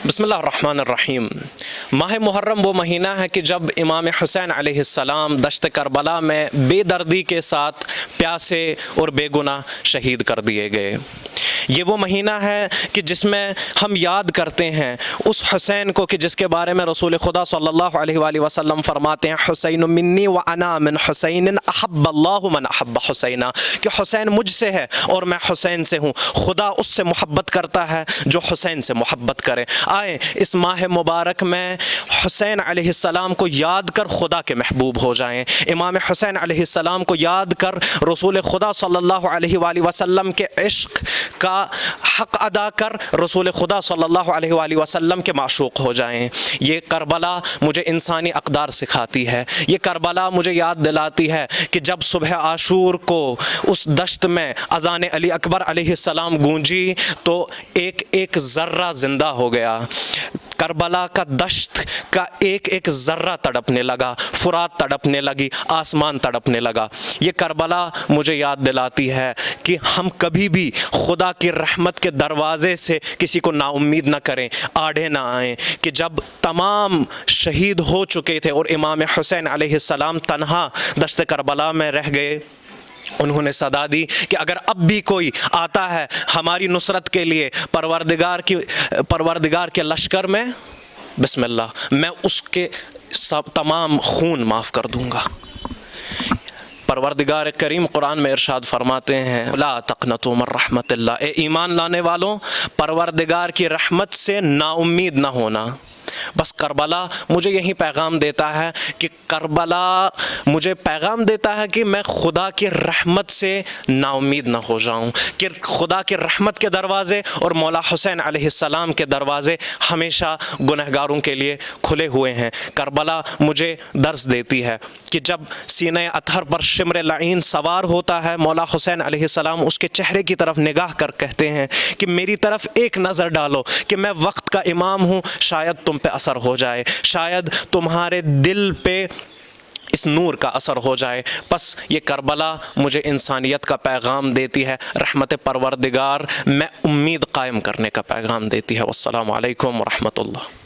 بسم اللہ الرحمن الرحیم۔ ماہ محرم وہ مہینہ ہے کہ جب امام حسین علیہ السلام دشت کربلا میں بے دردی کے ساتھ پیاسے اور بے گناہ شہید کر دیے گئے۔ یہ وہ مہینہ ہے کہ جس میں ہم یاد کرتے ہیں اس حسین کو کہ جس کے بارے میں رسول خدا صلی اللہ علیہ وآلہ وسلم فرماتے ہیں حسین منی وانا من حسین احب اللہ من احب حسینہ، کہ حسین مجھ سے ہے اور میں حسین سے ہوں، خدا اس سے محبت کرتا ہے جو حسین سے محبت کرے۔ آئیں اس ماہ مبارک میں حسین علیہ السلام کو یاد کر خدا کے محبوب ہو جائیں، امام حسین علیہ السلام کو یاد کر رسول خدا صلی اللہ علیہ وآلہ وسلم کے عشق کا حق ادا کر رسول خدا صلی اللہ علیہ وآلہ وسلم کے معشوق ہو جائیں۔ یہ کربلا مجھے انسانی اقدار سکھاتی ہے، یہ کربلا مجھے یاد دلاتی ہے کہ جب صبح عاشور کو اس دشت میں اذان علی اکبر علیہ السلام گونجی تو ایک ایک ذرہ زندہ ہو گیا، کربلا کا دشت کا ایک ایک ذرہ تڑپنے لگا، فرات تڑپنے لگی، آسمان تڑپنے لگا۔ یہ کربلا مجھے یاد دلاتی ہے کہ ہم کبھی بھی خدا کی رحمت کے دروازے سے کسی کو نا امید نہ کریں، آڑے نہ آئیں، کہ جب تمام شہید ہو چکے تھے اور امام حسین علیہ السلام تنہا دشت کربلا میں رہ گئے، انہوں نے صدا دی کہ اگر اب بھی کوئی آتا ہے ہماری نصرت کے لیے پروردگار کے لشکر میں، بسم اللہ، میں اس کے سب تمام خون معاف کر دوں گا۔ پروردگار کریم قرآن میں ارشاد فرماتے ہیں لا تقنطوا من رحمت اللہ، اے ایمان لانے والوں پروردگار کی رحمت سے نا امید نہ ہونا۔ بس کربلا مجھے یہی پیغام دیتا ہے کہ کربلا مجھے پیغام دیتا ہے کہ میں خدا کی رحمت سے نا امید نہ ہو جاؤں، کہ خدا کی رحمت کے دروازے اور مولا حسین علیہ السلام کے دروازے ہمیشہ گنہگاروں کے لیے کھلے ہوئے ہیں۔ کربلا مجھے درس دیتی ہے کہ جب سینہ اطہر پر شمر لعین سوار ہوتا ہے، مولا حسین علیہ السلام اس کے چہرے کی طرف نگاہ کر کہتے ہیں کہ میری طرف ایک نظر ڈالو کہ میں وقت کا امام ہوں، شاید تم پہ اثر ہو جائے، شاید تمہارے دل پہ اس نور کا اثر ہو جائے۔ پس یہ کربلا مجھے انسانیت کا پیغام دیتی ہے، رحمت پروردگار میں امید قائم کرنے کا پیغام دیتی ہے۔ والسلام علیکم ورحمۃ اللہ۔